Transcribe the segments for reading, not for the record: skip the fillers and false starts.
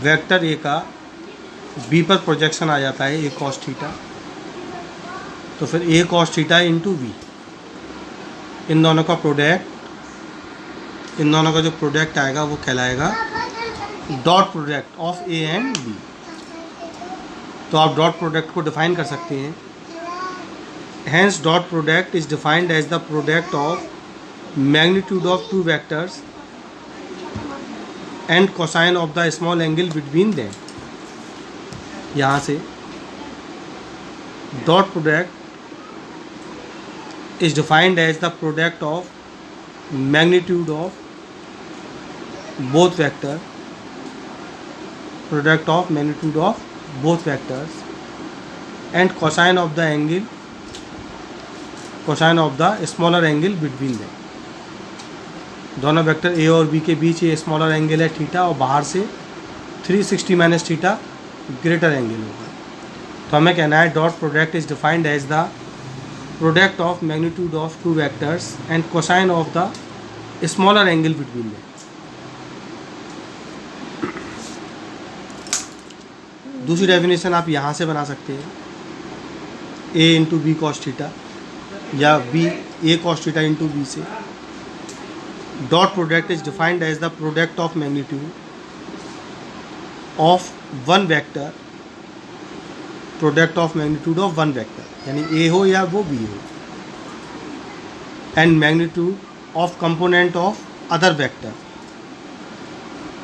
Vector A का B पर projection आ जाता है ए कॉस थीटा, तो फिर A cos theta into B, इन दोनों का जो प्रोडक्ट आएगा वो कहलाएगा dot product of A and B. तो आप डॉट प्रोडक्ट को डिफाइन कर सकते हैं। Hence dot product is defined as the product of magnitude of two vectors and cosine of the small angle between them। यहाँ से dot product is defined as the product of magnitude of both vectors and cosine of the smaller angle between them. दोनों vector A और B के बीच ये smaller angle है theta, और बाहर से 360 माइनस थीटा ग्रेटर एंगल होगा। तो हमें कहना है dot product is defined as the product of magnitude of two vectors and cosine of the smaller angle between them. दूसरी डेफिनेशन आप यहाँ से बना सकते हैं, A into B cos theta या B A cos theta into B से। Dot product is defined as the product of magnitude of one vector, यानी ए हो या वो बी हो, and magnitude of component of other vector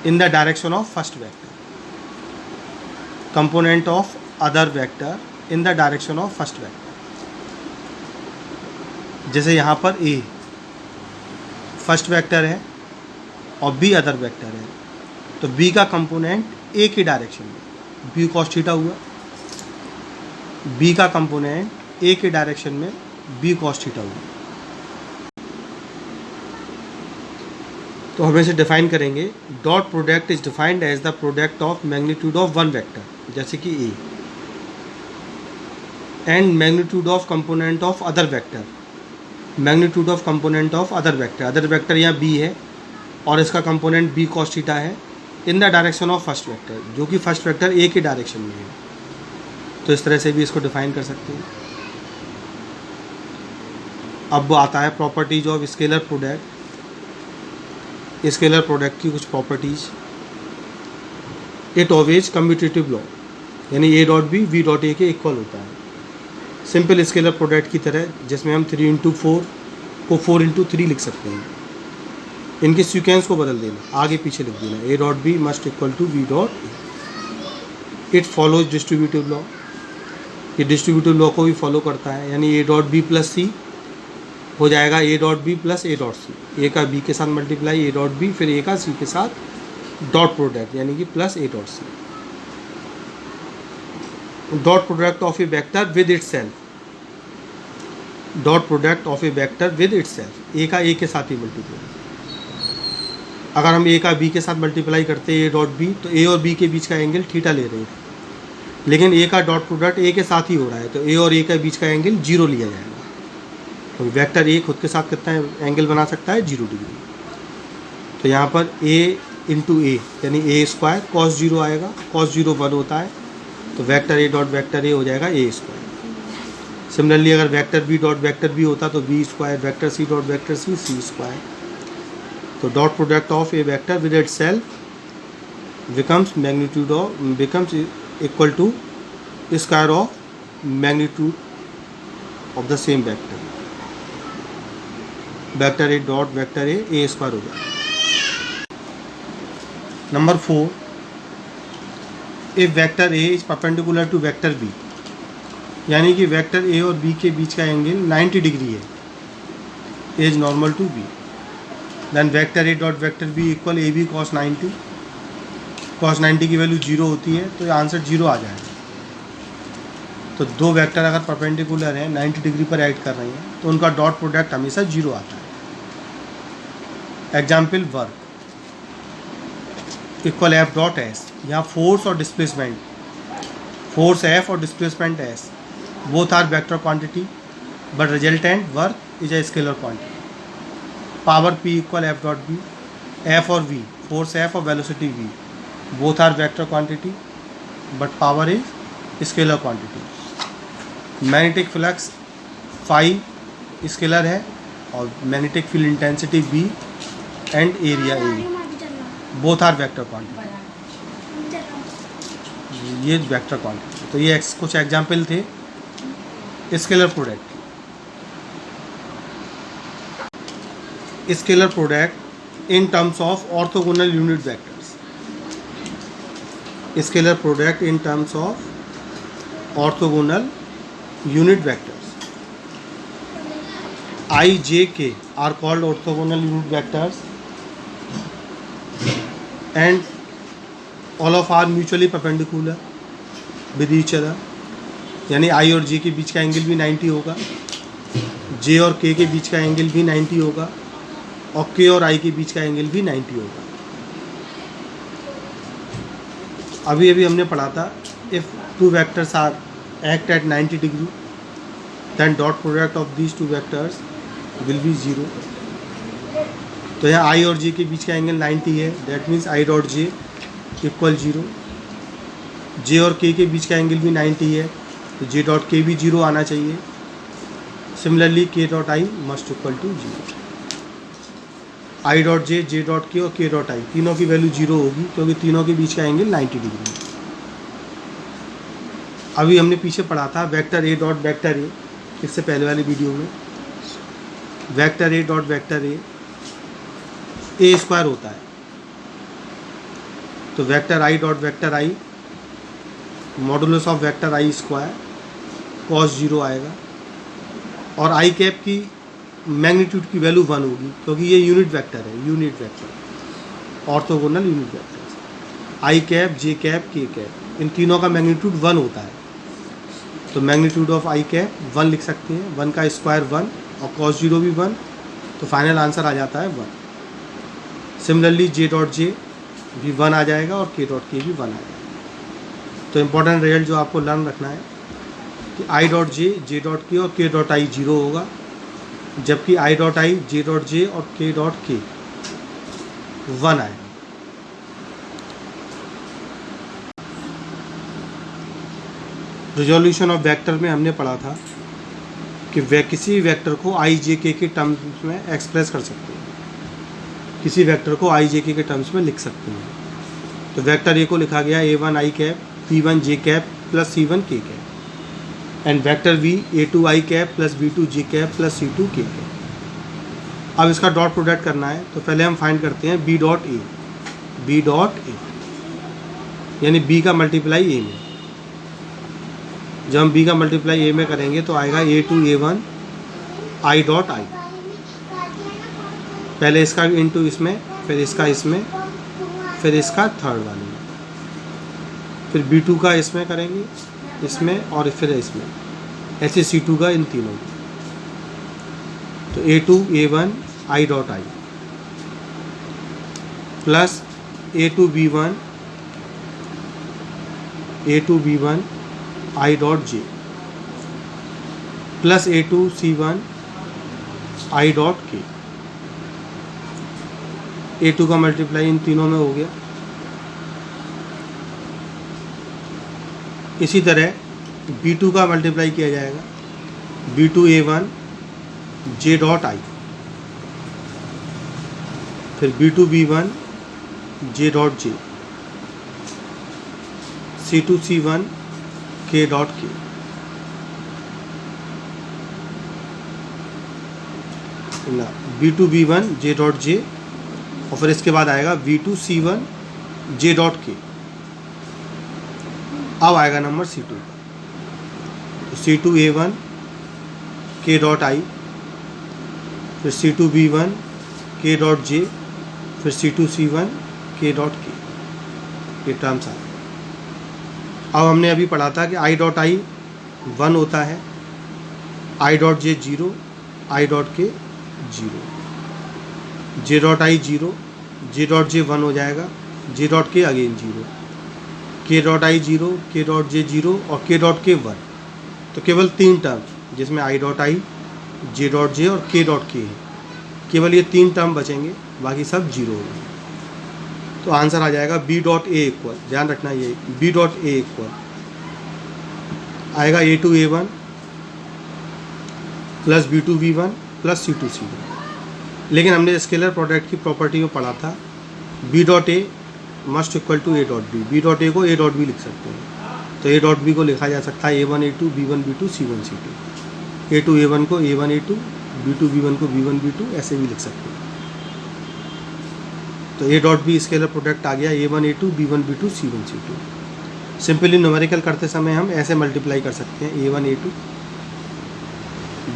in the direction of first vector, component of other vector in the direction of first vector. जैसे यहाँ पर ए first vector है और बी अदर वेक्टर है, तो बी का कंपोनेंट ए की डायरेक्शन में, बी कॉस थीटा हुआ, बी का कंपोनेंट ए के डायरेक्शन में बी कॉस थीटा हुआ। तो हम इसे डिफाइन करेंगे, dot product is defined as the product of magnitude of one vector, जैसे कि A, and magnitude of component of other vector, magnitude of component of other vector यहाँ B है और इसका कंपोनेंट बी कॉस थीटा है, in the direction of first vector, जो कि first vector A के डायरेक्शन में है। तो इस तरह से भी इसको डिफाइन कर सकते हैं। अब आता है properties of scalar product. Scalar product की कुछ properties, it always commutative law, यानी A dot B B dot A के इक्वल होता है, सिंपल स्केलर प्रोडक्ट की तरह, जिसमें हम 3 इंटू 4 को 4 इंटू 3 लिख सकते हैं। इनके सीक्वेंस को बदल देना, आगे पीछे लिख देना, A dot B must equal to B dot A. It follows distributive law, ये डिस्ट्रीब्यूटिव लॉ को भी फॉलो करता है, यानी A dot B plus C हो जाएगा A dot B plus A dot C, A का बी के साथ मल्टीप्लाई ए डॉट बी, फिर ए का सी के साथ डॉट प्रोडक्ट, यानी कि plus A dot C. Dot product of a vector with itself, dot product of a vector with itself, A का ए के साथ ही मल्टीप्लाई। अगर हम ए का बी के साथ मल्टीप्लाई करते हैं ए डॉट बी, तो ए और बी के बीच का एंगल थीटा ले रहे हैं, लेकिन ए का डॉट प्रोडक्ट ए के साथ ही हो रहा है, तो ए और ए के बीच का एंगल 0 लिया जाएगा। तो वेक्टर ए खुद के साथ कितना एंगल बना सकता है, 0 डिग्री। तो यहाँ पर ए इंटू ए यानी ए स्क्वायर कॉस 0 आएगा, कॉस 0 1 होता है, तो vector A dot vector A हो जाएगा ए स्क्वायर। सिमिलरली अगर vector B dot vector B होता तो B square, vector C dot vector C C square. तो dot product of a vector with itself becomes equal to square of magnitude of the same vector, vector A dot vector A square हो जाएगा। Number 4, if vector A is perpendicular to vector B, यानी कि vector A और B के बीच का angle 90 degree है, is normal to B, then vector A dot vector B equal A B cos 90, cos 90 की वैल्यू 0 होती है, तो आंसर 0 आ जाएगा। तो दो वेक्टर अगर परपेंडिकुलर हैं, 90 डिग्री पर एक्ट कर रहे हैं, तो उनका डॉट प्रोडक्ट हमेशा 0 आता है। Example work equal F dot S, यहाँ फोर्स और डिस्प्लेसमेंट, फोर्स एफ और displacement S, both are vector quantity but resultant work is a scalar quantity. Power P equal F dot B, F और V, force F और velocity V, both are vector quantity but power is scalar quantity. Magnetic flux phi scalar है और magnetic field intensity B and area A, both are vector quantity. ये vector quantity. तो ये कुछ example थे scalar product. Scalar product in terms of orthogonal unit vectors. Scalar product in terms of orthogonal unit vectors. I, J, K are called orthogonal unit vectors and all of are mutually perpendicular with each other। यानी I और J के बीच का angle भी 90 होगा, J और K के बीच का एंगल भी 90 होगा और K और I के बीच का एंगल भी 90 होगा। अभी अभी हमने पढ़ा था if two vectors are act at 90 degree then dot product of these two vectors will be 0। तो यहाँ I और J के बीच का एंगल 90 है, that means I dot J equal 0। J और K के बीच का एंगल भी 90 है तो J डॉट K भी 0 आना चाहिए। Similarly K dot I must equal to 0। I dot J, J dot K और K डॉट I तीनों की वैल्यू 0 होगी क्योंकि तीनों के बीच का एंगल 90 डिग्री है। अभी हमने पीछे पढ़ा था vector A dot vector A, इससे पहले वाली वीडियो में vector A dot vector A square होता है। तो vector I dot vector I modulus of vector I square cos 0 आएगा और I कैप की मैग्नीट्यूड की वैल्यू 1 होगी क्योंकि ये यूनिट वेक्टर है, unit vector orthogonal unit vector. I cap, J cap, K cap इन तीनों का मैग्नीट्यूड 1 होता है। तो मैग्नीट्यूड ऑफ I कैप 1 लिख सकते हैं, 1 का स्क्वायर 1 और cos 0 भी 1, तो फाइनल आंसर आ जाता है 1। सिमिलरली J डॉट J भी 1 आ जाएगा और K डॉट K भी 1 आ जाएगा। तो इम्पोर्टेंट रिजल्ट जो आपको लर्न रखना है कि I dot J, J dot K और K डॉट I 0 होगा, जबकि I dot I, J dot J और K डॉट K 1 आएगा। रिजोल्यूशन ऑफ वेक्टर में हमने पढ़ा था कि किसी वेक्टर को I, J, K के टर्म्स में एक्सप्रेस कर सकते हैं, किसी वेक्टर को I, J, K के टर्म्स में लिख सकते हैं। तो वेक्टर A को लिखा गया A1 I cap, B1 J cap plus C1 K cap and vector V A2 I cap plus B2 J cap plus C2 K cap. अब इसका डॉट प्रोडक्ट करना है तो पहले हम फाइंड करते हैं B dot A, B dot A यानी B का मल्टीप्लाई A में। जब हम B का मल्टीप्लाई A में करेंगे तो आएगा A2 A1 I dot I। पहले इसका इंटू इसमें, फिर इसका इसमें, फिर इसका थर्ड वाले में, फिर B2 का इसमें करेंगे, इसमें और फिर इसमें, ऐसे C2 का इन तीनों में। तो A2 A1 I dot I plus A2 B1 I dot J plus A2 C1 I dot K। A2 का मल्टीप्लाई इन तीनों में हो गया। इसी तरह B2 का मल्टीप्लाई किया जाएगा, B2 A1 J dot I, फिर B2 B1 J dot J, C2 C1 K dot K। B2 B1 J dot J और फिर इसके बाद आएगा V2 C1 J dot K। अब आएगा नंबर C2 का, C2 A1 K dot I, फिर C2 B1 K dot J, फिर C2 C1 K dot K। ये टर्म्स आ। अब हमने अभी पढ़ा था कि I डॉट I 1 होता है, I dot J 0, I dot K 0, J dot I 0, J dot J 1 हो जाएगा, J dot K again 0, K dot I 0, K dot J 0 और K डॉट K 1। तो केवल 3 टर्म जिसमें I dot I, J dot J और K dot K है, केवल ये 3 टर्म बचेंगे, बाकी सब 0 होंगे। तो आंसर आ जाएगा बी डॉट ए इक्वल, ध्यान रखना ये बी डॉट ए इक्वल आएगा A2A1 plus B2B1 plus C2C1। लेकिन हमने स्केलर प्रोडक्ट की प्रॉपर्टी में पढ़ा था B dot A must equal to A dot B, B dot A को ए डॉट बी लिख सकते हैं। तो ए डॉट बी को लिखा जा सकता है A1 A2 B1 B2 C1 C2। A2A1 को A1 A2 B2B1 को B1 B2 ऐसे भी लिख सकते हैं। तो A dot B scalar product आ गया A1 A2 B1 B2 C1 C2। Simply numerical करते समय हम ऐसे मल्टीप्लाई कर सकते हैं A1 A2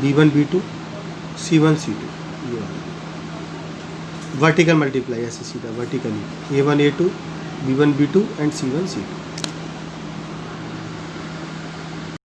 B1 B2 C1 C2, ये वाला वर्टिकल मल्टीप्लाई ऐसे सीधा vertically A1 A2 B1 B2 and C1 C2।